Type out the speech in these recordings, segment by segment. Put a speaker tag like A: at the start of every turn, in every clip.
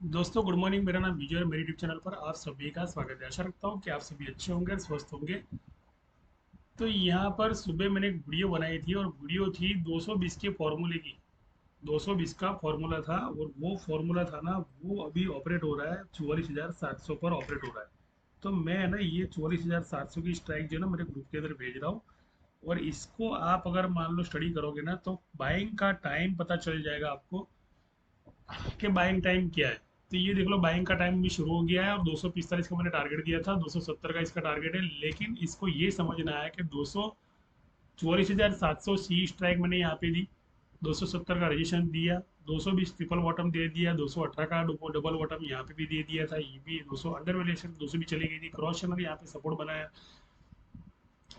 A: दोस्तों good morning. मेरा नाम विजय और मेरे यूट्यूब चैनल पर आप सभी का स्वागत है। आशा रखता हूँ कि आप सभी अच्छे होंगे और स्वस्थ होंगे। तो यहाँ पर सुबह मैंने एक वीडियो बनाई थी और वीडियो थी 220 के फॉर्मूले की। 220 का फॉर्मूला था और वो फॉर्मूला था ना, वो अभी ऑपरेट हो रहा है 44,700 पर ऑपरेट हो रहा है। तो मैं ना ये 44,700 की स्ट्राइक जो है ना मेरे ग्रुप के अंदर भेज रहा हूँ। और इसको आप अगर मान लो स्टडी करोगे ना तो बाइंग का टाइम पता चल जाएगा आपको कि बाइंग टाइम क्या है। तो ये देख लो, बाइंग का टाइम भी शुरू हो गया है और 245 का मैंने टारगेट दिया था, 270 का इसका टारगेट है। लेकिन इसको ये समझना है कि 244,700 सी स्ट्राइक मैंने यहाँ पे दी, 270 का रजिस्ट्रेशन दिया, 220 ट्रिपल बॉटम दे दिया, 218 का डबल बॉटम यहाँ पे भी दे दिया था, ये भी 200 अंडर वेरिएशन 200 भी चली गई थी, क्रॉस चैनल यहाँ पे सपोर्ट बनाया।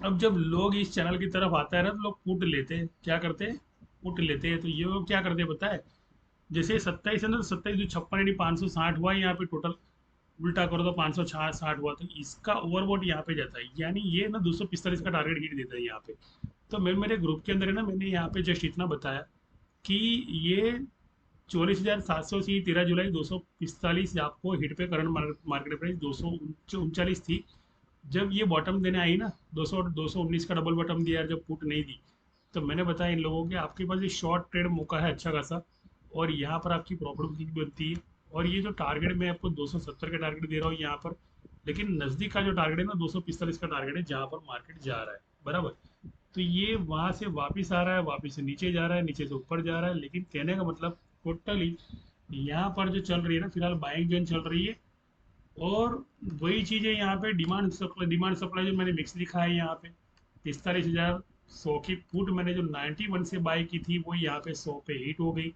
A: अब जब लोग इस चैनल की तरफ आता है ना तो लोग पुट लेते हैं, क्या करते हैं, पुट लेते हैं। तो ये लोग क्या करते हैं पता है, जैसे 27 है ना, तो 27 जो 56 यानी 560 हुआ यहाँ पे टोटल। उल्टा करो तो 560 हुआ, तो इसका ओवरबोट यहाँ पे जाता है, यानी ये ना 245 का टारगेट हिट देता है यहाँ पे। तो मैं मेरे ग्रुप के अंदर है ना, मैंने यहाँ पे जस्ट इतना बताया कि ये 44,700 से 13 जुलाई 245 आपको हिट पे करंट मार्केट प्राइस 239 थी। जब ये बॉटम देने आई ना, 219 का डबल बॉटम दिया जब पुट नहीं दी, तो मैंने बताया इन लोगों के आपके पास ये शॉर्ट ट्रेड मौका है अच्छा खासा, और यहाँ पर आपकी प्रॉफिट भी बनती है। और ये जो टारगेट मैं आपको 270 का टारगेट दे रहा हूँ यहाँ पर, लेकिन नज़दीक का जो टारगेट है ना 245 का टारगेट है जहाँ पर मार्केट जा रहा है, बराबर। तो ये वहाँ से वापस आ रहा है, वापस से नीचे जा रहा है, नीचे से ऊपर जा रहा है, लेकिन कहने का मतलब टोटली यहाँ पर जो चल रही है ना फिलहाल बाइंग जोन चल रही है। और वही चीज़ है यहाँ पे, डिमांड सप्लाई जो मैंने मिक्स लिखा है यहाँ पे, 45,100 की पुट मैंने जो 91 से बाई की थी वो यहाँ पे 100 पे हिट हो गई।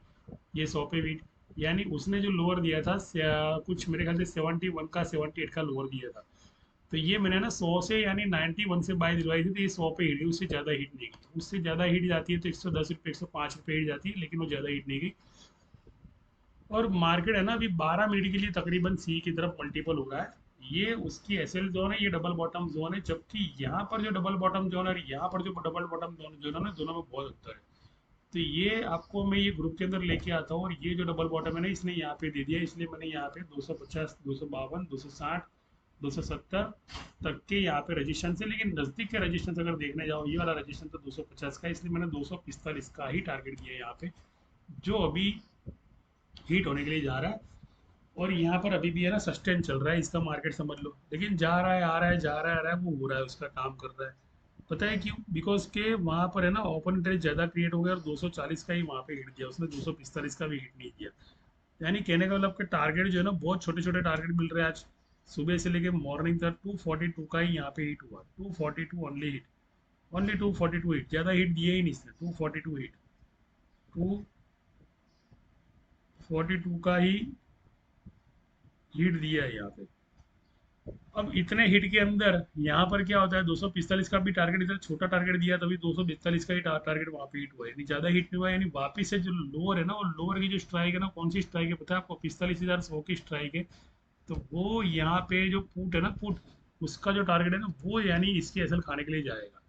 A: ये 100 पे हिट, यानी उसने जो लोअर दिया था कुछ मेरे ख्याल से 71 का 78 का लोअर दिया था। तो ये मैंने ना 100 से यानी 91 से बाई दिलवाई थी, तो ये 100 पे हिट, उससे ज़्यादा हिट नहीं गई। उससे ज़्यादा हिट जाती है तो 110 रुपये 105 रुपये हिट जाती है, लेकिन वो ज़्यादा हिट नहीं गई। और मार्केट है ना अभी 12 मिनट के लिए तकरीबन सी की तरफ मल्टीपल हो रहा है। ये उसकी एसएल जोन है, ये डबल बॉटम जोन है, जबकि यहाँ पर जो डबल बॉटम जोन है और यहाँ पर जो डबल बॉटम जोन है ना, दोनों में बहुत अंतर है। तो ये आपको मैं ये ग्रुप के अंदर लेके आता हूँ, और ये जो डबल बॉटम है ना इसने यहाँ पे दे दिया, इसलिए मैंने यहाँ पे 250 252 260 270 तक के यहाँ पे रजिस्ट्रेशन से, लेकिन नज़दीक के रजिस्ट्रेशन अगर देखने जाओ, ये वाला रजिस्ट्रेशन तो 250 का है, इसलिए मैंने 245 का ही टारगेट दिया है यहाँ पे, जो अभी हीट होने के लिए जा रहा है। और यहाँ पर अभी भी है ना सस्टेन चल रहा है इसका मार्केट, समझ लो। लेकिन जा रहा है, आ रहा है, जा रहा है, आ रहा है, वो हो रहा है, उसका काम कर रहा है। पता है क्यों? बिकॉज के वहाँ पर है ना ओपन इंटरेस्ट ज़्यादा क्रिएट हो गया और 240 का ही वहाँ पे हिट दिया उसने, 245 का भी हिट नहीं दिया। यानी कहने का मतलब कि टारगेट जो है ना बहुत छोटे छोटे टारगेट मिल रहे हैं आज। सुबह से लेके मॉर्निंग तक 242 का ही यहाँ पे हिट हुआ, 242 ओनली हिट, ओनली 242 हिट, ज़्यादा हिट दिए ही नहीं इसने, 242 हिट, 242 का ही हिट दिया है यहाँ पे। अब इतने हिट के अंदर यहाँ पर क्या होता है, 245 का भी टारगेट, इधर छोटा टारगेट दिया तभी 242 का ही टारगेट वहाँ पे हिट हुआ है, यानी ज्यादा हिट नहीं हुआ। यानी वापिस से जो लोअर है ना, वो लोअर की जो स्ट्राइक है ना, कौन सी स्ट्राइक है पता है आपको? 45,100 की स्ट्राइक है। तो वो यहाँ पे जो पुट है ना, पुट, उसका जो टारगेट है ना वो यानी इसकी एसएल खाने के लिए जाएगा।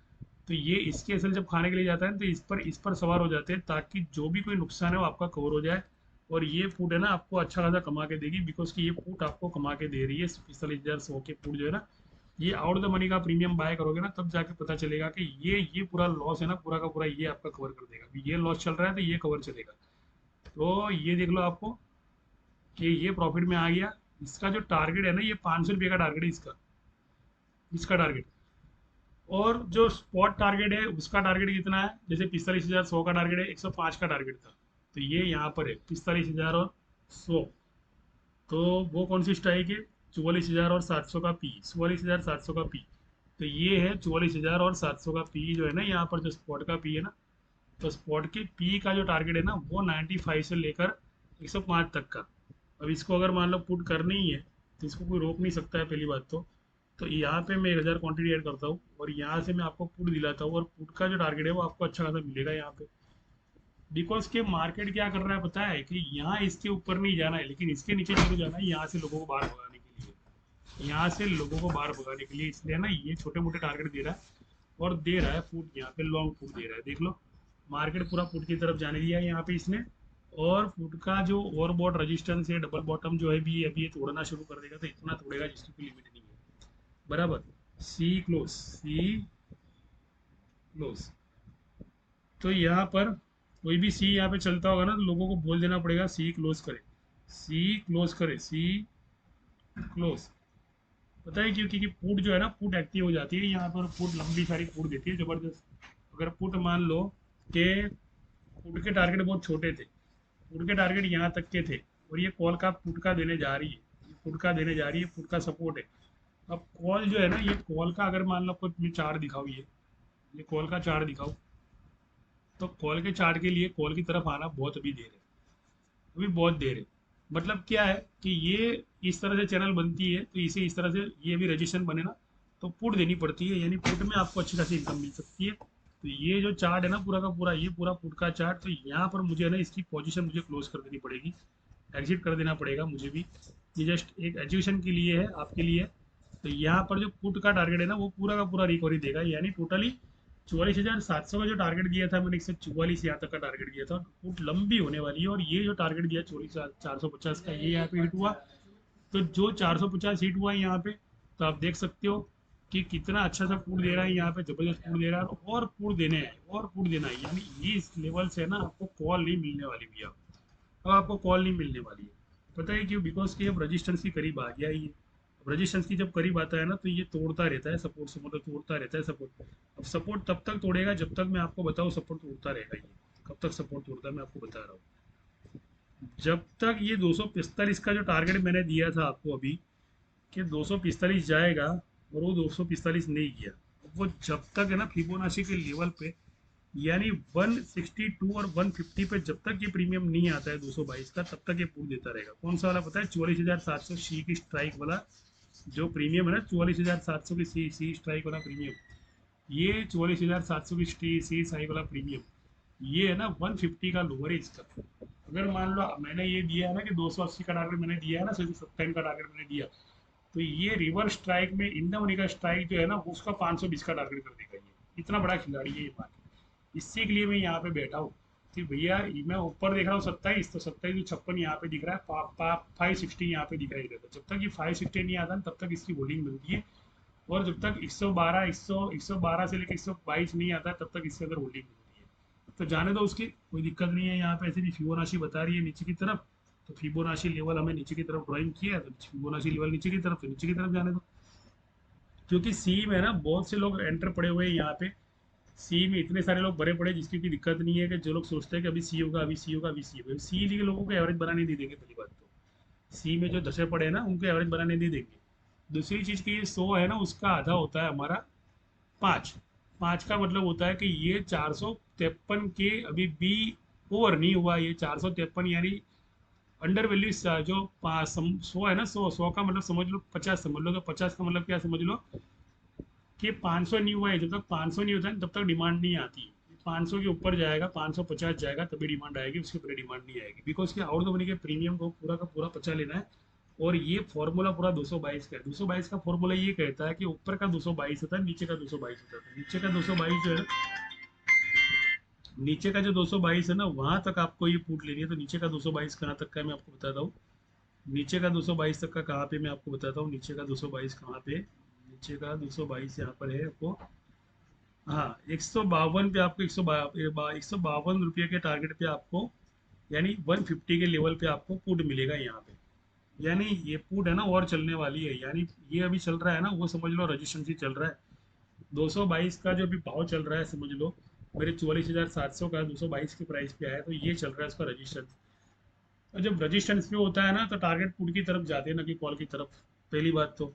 A: तो ये इसकी एसएल जब खाने के लिए जाता है तो इस पर सवार हो जाते हैं, ताकि जो भी कोई नुकसान है वो आपका कवर हो जाए। और ये फूड है ना आपको अच्छा खासा कमा के देगी, बिकॉज कि ये फूड आपको कमा के दे रही है। 45,100 के फूड जो है ना, ये आउट द मनी का प्रीमियम बाय करोगे ना तब जाके पता चलेगा कि ये पूरा लॉस है ना, पूरा का पूरा ये आपका कवर कर देगा। अभी ये लॉस चल रहा है तो ये कवर चलेगा। तो ये देख लो आपको कि ये प्रॉफिट में आ गया। इसका जो टारगेट है ना, ये 500 रुपये का टारगेट है इसका, इसका टारगेट। और जो स्पॉट टारगेट है उसका टारगेट कितना है, जैसे 45,100 का टारगेट है, 105 का टारगेट था। तो ये यहाँ पर है 45,100। तो वो कौन सी स्ट्राइक है? 44,700 का पी, 44,700 का पी। तो ये है 44,700 का पी जो है ना, यहाँ पर जो स्पॉट का पी है ना, तो स्पॉट के पी का जो टारगेट है ना वो 95 से लेकर 105 तक का। अब इसको अगर मान लो पुट करनी ही है तो इसको कोई रोक नहीं सकता है, पहली बात तो यहाँ पे मैं 1,000 क्वांटिटी ऐड करता हूँ और यहाँ से मैं आपको पुट दिलाता हूँ, और पुट का जो टारगेट है वो आपको अच्छा खासा मिलेगा यहाँ पे। बिकॉज के मार्केट क्या कर रहा है पता है, कि यहाँ इसके ऊपर नहीं जाना है, लेकिन इसके नीचे जरूर जाना है, यहाँ से लोगों को बाहर भगाने के लिए, यहाँ से लोगों को बाहर भगाने के लिए, इसलिए ना ये छोटे मोटे टारगेट दे रहा है। और दे रहा है फूट, यहाँ पे लॉन्ग फूट दे रहा है, देख लो। मार्केट पूरा फूट की तरफ जाने दिया है यहाँ पे इसने, और पुट का जो ओवरबॉट रेजिस्टेंस है डबल बॉटम जो है भी अभी ये तोड़ना शुरू कर देगा, तो इतना तोड़ेगा जिसकी कोई लिमिट नहीं है। बराबर। सी क्लोज। तो यहाँ पर कोई भी सी यहाँ पे चलता होगा ना, तो लोगों को बोल देना पड़ेगा सी क्लोज करे, सी क्लोज करे, सी क्लोज। पता है क्यों? क्योंकि पुट जो है ना, पुट एक्टिव हो जाती है यहाँ पर, पुट लंबी सारी पुट देती है जबरदस्त। अगर पुट मान लो कि पुट के टारगेट बहुत छोटे थे, पुट के टारगेट यहाँ तक के थे, और ये कॉल का पुट का देने जा रही है, ये पुट का देने जा रही है, पुट का सपोर्ट है। अब कॉल जो है ना, ये कॉल का अगर मान लो आपको मैं चार्ट दिखाऊँ, ये कॉल का चार्ट दिखाऊँ, तो कॉल के चार्ट के लिए कॉल की तरफ आना बहुत अभी देर है, अभी बहुत देर है। मतलब क्या है कि ये इस तरह से चैनल बनती है, तो इसे इस तरह से ये भी रजिस्ट्रेशन बने ना, तो पुट देनी पड़ती है, यानी पुट में आपको अच्छी खासी इनकम मिल सकती है। तो ये जो चार्ट है ना पूरा का पूरा, ये पूरा पुट का चार्ट, तो यहाँ पर मुझे ना इसकी पोजीशन मुझे क्लोज कर देनी पड़ेगी, एग्जिट कर देना पड़ेगा मुझे भी। ये जस्ट एक एजुकेशन के लिए है, आपके लिए। तो यहाँ पर जो पुट का टारगेट है ना, वो पूरा का पूरा रिकवरी देगा, यानी टोटली 44,700 का जो टारगेट दिया था मैंने, 144 यहाँ तक का टारगेट दिया था, पुट लंबी होने वाली है। और ये जो टारगेट दिया 44,450 का, ये यहाँ पे हिट हुआ। तो जो 450 हिट हुआ है यहाँ पे, तो आप देख सकते हो कि कितना अच्छा सा पुट दे रहा है यहाँ पे, जबरदस्त पुट दे रहा है, और पुट देने हैं, और पुट देना है, यानी ये इस लेवल से है ना आपको कॉल नहीं मिलने वाली भैया। अब आपको कॉल नहीं मिलने वाली है। पता है क्यों? बिकॉज कि अब रजिस्टेंस के करीब आ गया ही है। अब रजिस्टेंस की जब करीब आता है ना, तो ये तोड़ता रहता है सपोर्ट से, मतलब तोड़ता रहता है सपोर्ट। अब सपोर्ट तब तक तोड़ेगा जब तक, मैं आपको बताऊँ, सपोर्ट तोड़ता रहेगा ये। कब तक सपोर्ट तोड़ता है मैं आपको बता रहा हूँ, जब तक ये 245 का जो टारगेट मैंने दिया था आपको अभी, कि 245 जाएगा, और वो 245 नहीं गया, वो जब तक है ना फिबोनाची के लेवल पे, यानी 162 और 150 पे जब तक ये प्रीमियम नहीं आता है 222 का, तब तक ये पूछ देता रहेगा। कौन सा वाला पता है? 44,700 सी की स्ट्राइक वाला जो प्रीमियम है ना, 44,700 की सी स्ट्राइक वाला प्रीमियम, ये 44,700 की सी स्ट्राइक वाला प्रीमियम, ये है ना 150 का लोअर है इसका। अगर मान लो मैंने ये दिया है ना कि 280 का टारगेट मैंने दिया है ना, 170 का टारगेट मैंने दिया, तो ये रिवर्स स्ट्राइक में इन द मनी का स्ट्राइक जो है ना, उसका 520 का टारगेट कर देगा। ये इतना बड़ा खिलाड़ी है ये मार्केट। इसी के लिए मैं यहाँ पे बैठा हूँ कि भैया, मैं ऊपर देख रहा हूँ 27, तो 27,56 यहाँ पे दिख रहा है, 560 यहाँ पे दिखाई देता है। जब तक ये 560 नहीं आता तब तक इसकी होल्डिंग मिलती है, और जब तक 112 112 से लेकर 122 नहीं आता तब तक इसके अंदर होल्डिंग मिलती है। तो जाने दो, उसकी कोई दिक्कत नहीं है। यहाँ पे ऐसे भी फिबोनाची बता रही है नीचे की तरफ, तो फिबोनाची लेवल हमें नीचे की तरफ ड्राइंग किया है, तो फिबोनाची लेवल नीचे की तरफ, तो नीचे की तरफ जाने दो। क्योंकि सी में है ना बहुत से लोग एंटर पड़े हुए हैं यहाँ पे, सी में इतने सारे लोग भरे पड़े, जिसकी कोई दिक्कत नहीं है, कि जो लोग सोचते हैं कि अभी सी होगा, अभी सी होगा, अभी सी होगा, सी के लोगों को एवरेज बनाने नहीं देंगे पहली बात तो। सी में जो धसे पड़े हैं ना, उनको एवरेज बनाने नहीं देंगे। दूसरी चीज़ की, ये 100 है ना, उसका आधा होता है हमारा 5। 5 का मतलब होता है कि ये 453 के अभी भी ओवर नहीं हुआ, ये 453, यानी अंडर वैल्यू। जो 100 है ना, 100 का मतलब समझ लो 50 समझ लो, तो 50 का मतलब क्या समझ लो कि 500 नहीं हुआ है। जब तक 500 नहीं होता है तब तक डिमांड नहीं आती। 500 के ऊपर जाएगा, 550 जाएगा, तभी डिमांड आएगी, उसके ऊपर डिमांड नहीं आएगी। बिकॉज कि आउट द मनी के प्रीमियम को पूरा का पूरा बचा लेना है। और ये फॉर्मूला पूरा 222 का है। 222 का फॉर्मूला ये कहता है कि ऊपर का 222 होता है, नीचे का 222 होता है। नीचे का 222 जो है, नीचे का जो 222 है ना, वहां तक आपको ये पुट लेनी है। तो नीचे का 222 कहाँ तक का है मैं आपको बताता हूँ। नीचे का 222 तक का कहाँ पे, मैं आपको बताता हूँ। नीचे का 222 कहाँ पे, नीचे का 222 यहाँ पर है आपको। हाँ, 152 पे आपको, 152 रुपये के टारगेट पे आपको, यानी 150 के लेवल पे आपको पुट मिलेगा यहाँ पे। यानी ये पुट है ना और चलने वाली है, यानी ये अभी चल रहा है ना, वो समझ लो रजिस्ट्रेशन चल रहा है। 222 का जो अभी भाव चल रहा है, समझ लो मेरे 44,700 का 222 के प्राइस पे आया, तो ये चल रहा है उसका रजिस्ट्रेशन। और जब रजिस्टेंस पे होता है ना, तो टारगेट पुट की तरफ जाते हैं ना कि कॉल की तरफ, पहली बात तो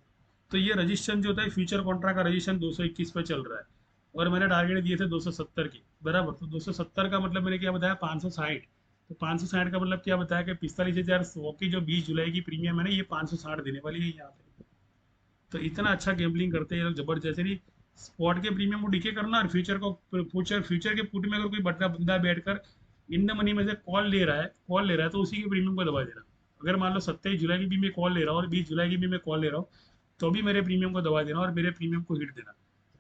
A: ये रजिस्टेंस जो होता है, फ्यूचर कॉन्ट्रैक्ट का रजिस्ट्रेशन 221 पे चल रहा है, और मैंने टारगेट दिए थे 270 की, बराबर। तो 270 का मतलब मैंने क्या बताया, 560। तो 560 का मतलब क्या बताया कि 45,100 की जो 20 जुलाई की प्रीमियम है ना, ये 560 देने वाली है यहाँ पे। तो इतना अच्छा गैम्बलिंग करते हैं ये लोग, जबरदस्त। नहीं, स्पॉट के प्रीमियम को डीके करना, और फ्यूचर के पुट में अगर कोई बड़ा बंदा बैठकर इन द मनी में से कॉल ले रहा है तो उसी के प्रीमियम को दबा देना। अगर मान लो 27 जुलाई की भी मैं कॉल ले रहा हूँ, और 20 जुलाई की भी मैं कॉल ले रहा हूँ, तो भी मेरे प्रीमियम को दबा देना, और मेरे प्रीमियम को हिट देना।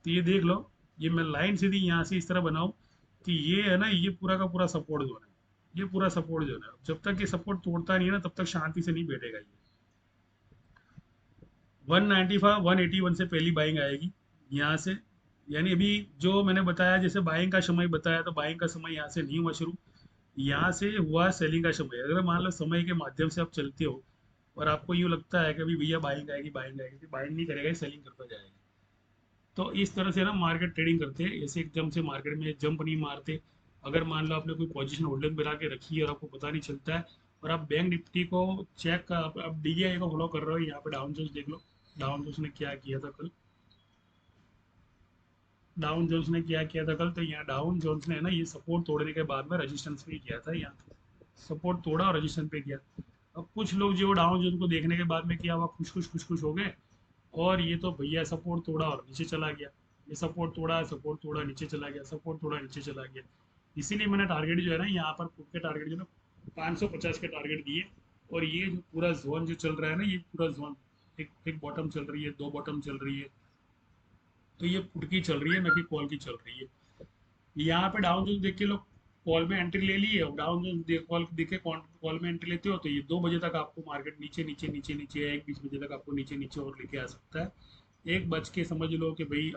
A: तो ये देख लो, ये मैं लाइन सीधी यहाँ से इस तरह बनाऊँ कि ये है ना, ये पूरा का पूरा सपोर्ट जोन है। ये पूरा सपोर्ट जो है, जब तक ये सपोर्ट तोड़ता नहीं है ना तब तक शांति से नहीं बैठेगा ये। 195 181 से पहली बाइंग आएगी यहाँ से। यानी अभी जो मैंने बताया, जैसे बाइंग का समय बताया, तो बाइंग का समय यहाँ से नहीं हुआ शुरू, यहाँ से हुआ सेलिंग का समय। अगर मान लो समय के माध्यम से आप चलते हो और आपको यूँ लगता है कि अभी भैया बाइंग आएगी, बाइंग आएगी, तो बाइंग नहीं करेगा, सेलिंग करता जाएगा। तो इस तरह से ना मार्केट ट्रेडिंग करते हैं, ऐसे एकदम से मार्केट में जंप नहीं मारते। अगर मान लो आपने कोई पोजीशन होल्डर में बना के रखी है और आपको पता नहीं चलता है, और आप बैंक निफ्टी को चेक का आप डीआई को फॉलो कर रहे हो, यहाँ पे डाउन जोन्स देख लो। डाउन जोन्स ने क्या किया था कल, डाउन जोन्स ने क्या किया था कल, तो यहाँ डाउन जोन्स ने है ना ये सपोर्ट तोड़ने के बाद में रजिस्टेंस पे किया था, यहाँ सपोर्ट तोड़ा और रजिस्टेंस पे किया। अब कुछ लोग जो डाउन जोन को देखने के बाद में क्या हुआ, खुश खुश खुश खुश हो गए, और ये तो भैया सपोर्ट तोड़ा और नीचे चला गया। ये सपोर्ट तोड़ा, सपोर्ट तोड़ा, नीचे चला गया, सपोर्ट तोड़ा, नीचे चला गया। इसीलिए मैंने टारगेट जो है ना यहाँ पर पुट के टारगेट जो है ना 550 के टारगेट दिए। और ये जो पूरा जोन जो चल रहा है ना, ये पूरा जोन, एक बॉटम चल रही है, दो बॉटम चल रही है, तो ये पुट की चल रही है, ना कि कॉल की चल रही है। यहाँ पे डाउन जोन देख के लोग कॉल में एंट्री ले लिए, और डाउन जोन कॉल देखे कॉल में एंट्री लेते हो, तो ये 2 बजे तक आपको मार्केट नीचे नीचे नीचे नीचे, या 1 20 बजे तक आपको नीचे नीचे और लेके आ सकता है। 1 बज के समझ लो कि भाई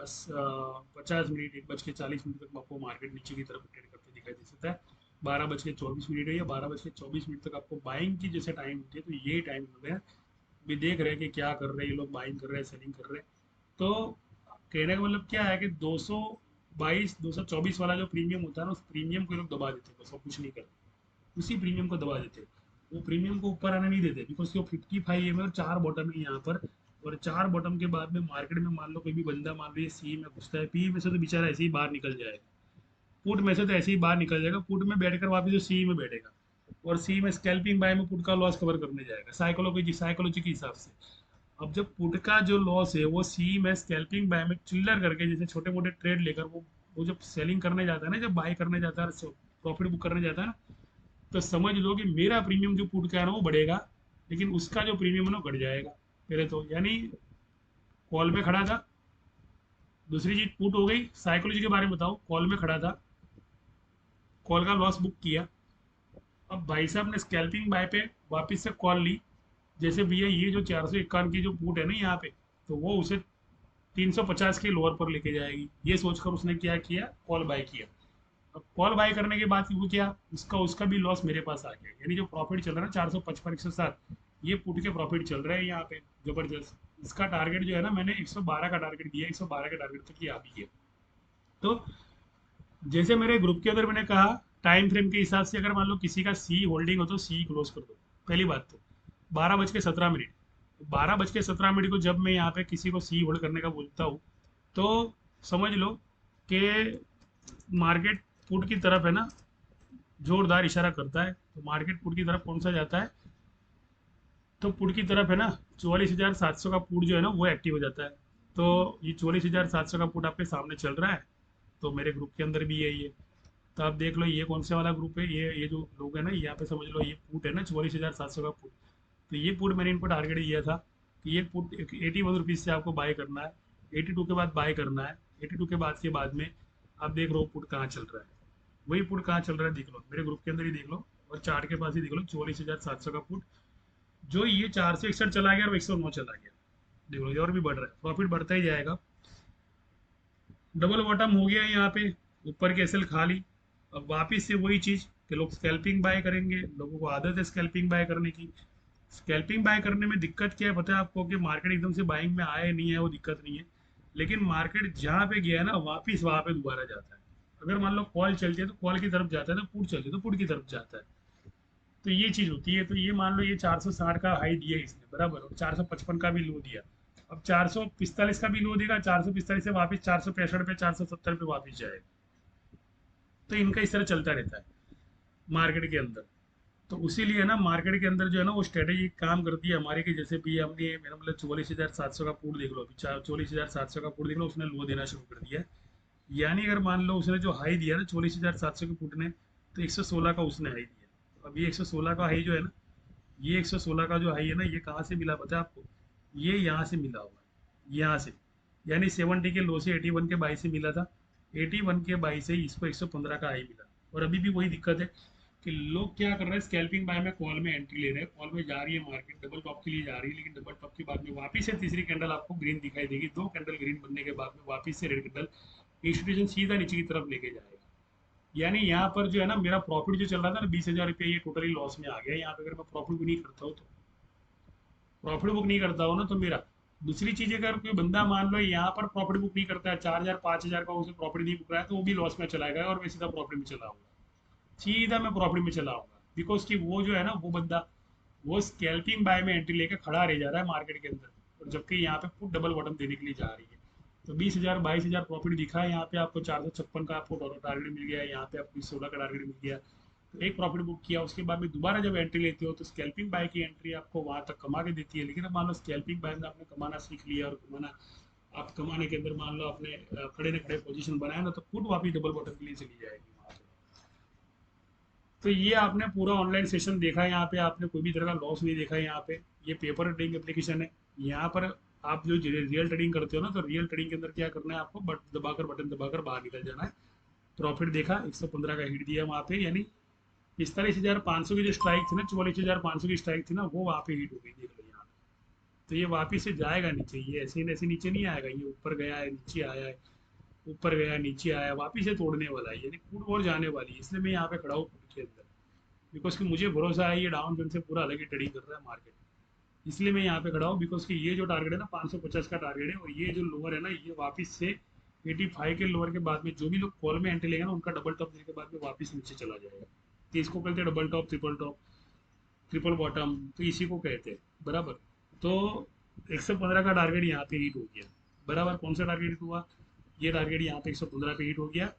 A: 50 मिनट, 1 बज के 40 मिनट तक आपको मार्केट नीचे की तरफ ट्रेड करते दिखाई दे सकता है। 12 बज के 24 मिनट है, या 12 बज के 24 मिनट तक आपको बाइंग की जैसे टाइम होती है, तो ये टाइम हो गया। भी देख रहे हैं कि क्या कर रहे हैं ये लोग, बाइंग कर रहे हैं, सेलिंग कर रहे हैं। तो कहने का मतलब क्या है कि 222 224 वाला जो प्रीमियम होता है ना, उस प्रीमियम को ये लोग दबा देते हैं, बस और कुछ नहीं करते। उसी प्रीमियम को दबा देते हैं, वो प्रीमियम को ऊपर आने नहीं देते, बिकॉज जो 55 है और 4 बॉटम है यहाँ पर। और 4 बॉटम के बाद में मार्केट में मान लो कोई भी बंदा मान लो ये सी में घुसता है, पी में से तो बेचारा ऐसे ही बाहर निकल जाएगा, पुट में से तो ऐसे ही बाहर निकल जाएगा, पुट में बैठकर वापस जो सी में बैठेगा, और सी में स्कैल्पिंग बाय में पुट का लॉस कवर करने जाएगा साइकोलॉजी के हिसाब से। अब जब पुट का जो लॉस है वो सी में स्कैल्पिंग बाय में चिल्लर करके, जैसे छोटे मोटे ट्रेड लेकर वो जब सेलिंग करने जाता है ना, जब बाय करने जाता है, प्रॉफिट बुक करने जाता है ना, तो समझ लो कि मेरा प्रीमियम जो पुट का है ना वो बढ़ेगा, लेकिन उसका जो प्रीमियम है ना घट जाएगा। पहले तो यानी कॉल में खड़ा था, दूसरी चीज पुट हो गई, साइकोलॉजी के बारे में बताओ, कॉल में खड़ा था, कॉल का लॉस बुक किया, अब भाई साहब ने स्कैल्पिंग बाय पे वापस से कॉल ली, जैसे भैया ये जो 451 की जो पुट है ना यहाँ पे, तो वो उसे 350 के लोअर पर लेके जाएगी, ये सोचकर उसने क्या किया, कॉल बाय किया। अब कॉल बाय करने के बाद वो क्या, उसका उसका भी लॉस मेरे पास आ गया, यानी जो प्रॉफिट चल रहा है ना 455 107, ये पुट के प्रॉफिट चल रहे हैं यहाँ पे जबरदस्त। इसका टारगेट जो है ना मैंने 112 का टारगेट दिया, 112 के टारगेट तक ये आ भी गया। तो जैसे मेरे ग्रुप के अंदर मैंने कहा, टाइम फ्रेम के हिसाब से अगर मान लो किसी का सी होल्डिंग हो तो सी क्लोज कर दो। पहली बात तो 12 बज के 17 मिनट, 12 बज के 17 मिनट को जब मैं यहाँ पे किसी को सी होल्ड करने का बोलता हूँ, तो समझ लो कि मार्केट पुट की तरफ है ना जोरदार इशारा करता है। तो मार्केट पुट की तरफ कौन सा जाता है, तो पुट की तरफ है ना 44,700 का पुट जो है ना वो एक्टिव हो जाता है। तो ये 44,700 का पुट आपके सामने चल रहा है, तो मेरे ग्रुप के अंदर भी यही है। तो आप देख लो ये कौन से वाला ग्रुप है, ये जो लोग है ना यहाँ पे समझ लो ये पुट है ना 44,700 का पुट। तो ये पुट मैंने इनको टारगेट दिया था कि ये पुट 81 रुपीज़ से आपको बाय करना है, 82 के बाद बाय करना है। 82 के बाद में आप देख लो पुट कहाँ चल रहा है, वही पुट कहाँ चल रहा है देख लो, मेरे ग्रुप के अंदर ही देख लो, और चार्ट के पास ही देख लो 44,700 का पुट, जो ये 461 चला गया और 109 चला गया। देख लो ये और भी बढ़ रहा है, प्रॉफिट बढ़ता ही जाएगा। डबल बॉटम हो गया यहाँ पे, ऊपर की एसएल खा ली। अब वापिस से वही चीज़ कि लोग स्कैल्पिंग बाय करेंगे, लोगों को आदत है स्कैल्पिंग बाय करने की। स्कैल्पिंग बाय करने में दिक्कत क्या है पता है आपको, कि मार्केट एकदम से बाइंग में आए नहीं है वो दिक्कत नहीं है, लेकिन मार्केट जहाँ पे गया है ना वापिस वहाँ पे दोबारा जाता है। अगर मान लो कॉल चलती है तो कॉल की तरफ जाता है, तो पुट चलती है तो पुट की तरफ जाता है। तो ये चीज़ होती है। तो ये मान लो ये 460 का हाई दिया इसने बराबर, और 455 का भी लो दिया। अब 445 का भी लो देगा, 445 से वापस 465 पे 470 पे वापस जाएगा। तो इनका इस तरह चलता रहता है मार्केट के अंदर। तो उसीलिए ना मार्केट के अंदर जो है ना वो स्ट्रेटेजी काम करती है हमारे, कि जैसे भी हमने मेरा मतलब 44,700 का पुट देख लो, अभी 44,700 का पुट देख लो, उसने लो देना शुरू कर दिया है। यानी अगर मान लो उसने जो हाई दिया ना 44,700 के पुट ने, तो 116 का उसने हाई दिया। अब ये 116 का हाई जो है ना, ये 116 का जो हाई है ना, ये कहाँ से मिला पता है आपको, ये यहाँ से मिला हुआ है, यहाँ से। यानी 70 के लो से 81 के बाई से मिला था, 81 के बाई से इसको 115 का हाई मिला। और अभी भी वही दिक्कत है, कि लोग क्या कर रहे हैं, स्कैल्पिंग बाय में कॉल में एंट्री ले रहे हैं, कॉल में जा रही है मार्केट, डबल टॉप के लिए जा रही है, लेकिन डबल टॉप के बाद में वापस से तीसरी कैंडल आपको ग्रीन दिखाई देगी, दो कैंडल ग्रीन बनने के बाद में वापस से रेड कैंडल, इंस्टीट्यूशन सीधा नीचे की तरफ लेके जाएगा। यानी यहाँ पर जो है ना मेरा प्रॉफिट जो चल रहा था ना 20,000 रुपये, ये टोटली लॉस में आ गया। यहाँ पे अगर मैं प्रॉफिट भी नहीं करता हूँ तो, प्रॉफिट बुक नहीं करता हूँ ना तो मेरा, दूसरी चीज अगर कोई बंदा मान लो यहाँ पर प्रॉफिट बुक नहीं करता है, 4,000 5,000 का उसे प्रॉफिट नहीं बुक रहा है, तो वो भी लॉस में चला गया और मैं सीधा प्रॉफिट में चला आऊंगा, सीधा मैं प्रॉफिट में चला आऊंगा। बिकॉज कि वो जो है ना वो बंदा वो स्कैल्पिंग बाय में एंट्री लेके खड़ा रह जा रहा है मार्केट के अंदर, और जबकि यहाँ पे पुट डबल बॉटम देने के लिए जा रही है। तो 20,000 22,000 प्रॉफिट दिखा है यहाँ पे आपको, 456 का आपको टारगेट मिल गया है, यहाँ पे आपको 16 का टारगेट मिल गया। तो एक प्रॉफिट बुक किया, उसके बाद में दोबारा जब एंट्री लेते हो तो स्कैल्पिंग बाय की एंट्री आपको वहां तक कमा के देती है। लेकिन अब मान लो स्कैल्पिंग बाय में आपने कमाना सीख लिया, और कमाना आप कमाने के अंदर मान लो आपने खड़े न खड़े पोजीशन बनाया ना, तो पुट वापस डबल बॉटम के लिए चली जाएगी वहां पे। तो ये आपने पूरा ऑनलाइन सेशन देखा है, यहाँ पे आपने कोई भी तरह का लॉस नहीं देखा है। यहाँ पे ये पेपर ट्रेडिंग एप्लीकेशन है, यहाँ पर आप जो रियल ट्रेडिंग करते हो ना, तो रियल ट्रेडिंग के अंदर क्या करना है आपको, बटन दबाकर बाहर निकल जाना है। प्रॉफिट देखा 115 का हिट दिया वहाँ पे, यानी 45,500 की जो स्ट्राइक थी ना, 44,500 की स्ट्राइक थी ना, वो वहाँ पे हिट हो गई, देख लो यहाँ पे। तो ये वापिस से जाएगा नीचे, ये ऐसे ऐसे नीचे नहीं आएगा, ये ऊपर गया है नीचे आया है, ऊपर गया नीचे आया, वापिस से तोड़ने वाला है, यानी पुट और जाने वाली है। इसलिए मैं यहाँ पे खड़ा हूँ पुट के अंदर, बिकॉज कि मुझे भरोसा है ये डाउन जोन से पूरा अलग ही ट्रेडिंग कर रहा है मार्केट। इसलिए मैं यहाँ पे खड़ा हूँ, बिकॉज कि ये जो टारगेट है ना 550 का टारगेट है, और ये जो लोअर है ना ये वापस से 85 के लोअर के बाद में जो भी लोग कॉल में एंट्री लेगा ना, उनका डबल टॉप देने के बाद में वापस नीचे चला जाएगा। तो इसको कहते हैं double top, triple top, triple bottom, तो इसी को कहते हैं, बराबर। तो 115 का टारगेट यहाँ पे हिट हो गया, बराबर। कौन सा टारगेट हिट हुआ, ये टारगेट यहाँ पे 115 पे हिट हो गया,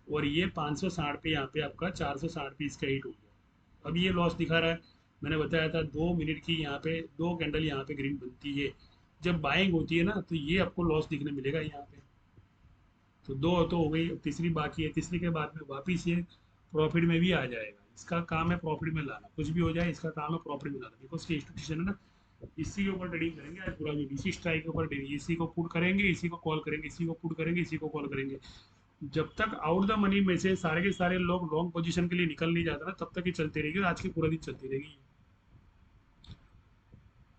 A: और ये 560 पे यहाँ पे आपका 460 पे इसका हिट हो गया। अब ये लॉस दिखा रहा है, मैंने बताया था 2 मिनट की यहाँ पे दो कैंडल यहाँ पे ग्रीन बनती है, जब बाइंग होती है ना तो ये आपको लॉस दिखने मिलेगा यहाँ पे। तो दो तो हो गई, अब तीसरी बाकी है, तीसरी के बाद में वापिस ये प्रॉफिट में भी आ जाएगा। इसका काम है प्रॉफिट में लाना, कुछ भी हो जाए इसका काम है प्रॉफिट में लाना, बिकॉज की इंस्टीट्यूशन है ना, इसी के ऊपर ट्रेडिंग करेंगे आज पूरा दिन, इसी स्ट्राइक के ऊपर ट्रेडिंग, इसी को पुट करेंगे, इसी को कॉल करेंगे, इसी को पुट करेंगे, इसी को कॉल करेंगे। जब तक आउट द मनी में से सारे के सारे लोग लॉन्ग पोजीशन के लिए निकल नहीं जाते ना, तब तक ये चलती रहेगी, और आज की पूरा दिन चलती रहेगी,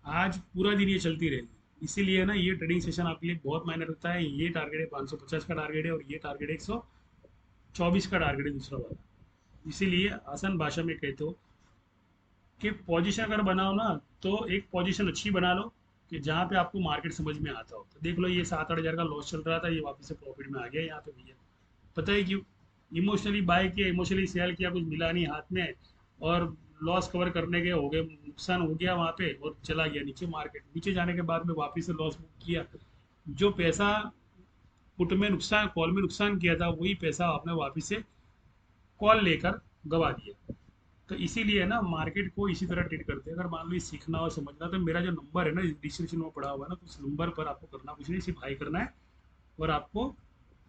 A: आज पूरा दिन ये चलती रहेगी। इसीलिए ना ये ट्रेडिंग सेशन आपके लिए बहुत मायने रखता है। ये टारगेट है 550 का टारगेट है, और ये टारगेट है 124 का टारगेट है दूसरा वाला। इसीलिए आसान भाषा में कहते हो कि पोजीशन अगर बनाओ ना, तो एक पोजीशन अच्छी बना लो कि जहाँ पे आपको मार्केट समझ में आता हो। तो देख लो ये 7-8 हज़ार का लॉस चल रहा था, ये वापस से प्रॉफिट में आ गया यहाँ पे भैया। पता है क्यों, इमोशनली बाय किया, इमोशनली सेल किया, कुछ मिला नहीं हाथ में, और लॉस कवर करने के हो गए, नुकसान हो गया वहाँ पे, और चला गया नीचे मार्केट। नीचे जाने के बाद में वापस से लॉस बुक किया, जो पैसा पुट में नुकसान, कॉल में नुकसान किया था, वही पैसा आपने वापस से कॉल लेकर गवा दिया। तो इसीलिए ना मार्केट को इसी तरह ट्रीट करते हैं। अगर मान लो ये सीखना और समझना, तो मेरा जो नंबर है ना डिस्क्रिप्शन में पड़ा हुआ है ना, तो उस नंबर पर आपको करना कुछ नहीं, सिर्फ हाई करना है, और आपको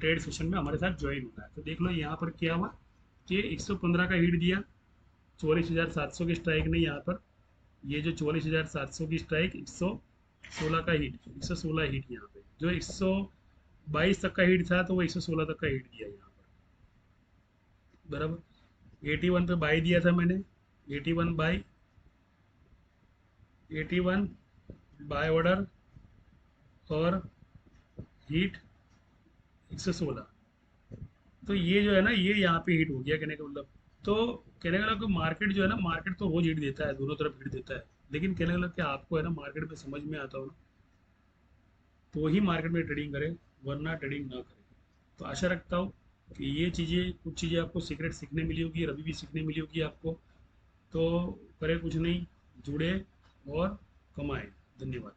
A: ट्रेड सेशन में हमारे साथ ज्वाइन होना है। तो देख लो यहाँ पर क्या हुआ कि 115 का हिट दिया, 44,700 की स्ट्राइक नहीं यहाँ पर, ये जो 44,700 की स्ट्राइक, 116 का हिट, 116 हिट यहाँ पे, जो 122 तक का हिट था तो वो 116 तक का हिट दिया यहाँ पर, बराबर। 81 पे बाई दिया था मैंने, 81 बाई, 81 बाय ऑर्डर, और हीट 116। तो ये जो है ना ये यहाँ पे हिट हो गया, कहने का मतलब। तो कहने का मतलब मार्केट जो है ना, मार्केट तो रोज हिट देता है, दोनों तरफ हिट देता है, लेकिन कहने का मतलब कि आपको है ना मार्केट में समझ में आता हो ना, तो ही मार्केट में ट्रेडिंग करें, वरना ट्रेडिंग ना करें। तो आशा रखता हूँ कि ये चीज़ें, कुछ चीज़ें आपको सीक्रेट सीखने मिली होगी, और अभी भी सीखने मिली होगी आपको। तो करें कुछ नहीं, जुड़े और कमाएं। धन्यवाद।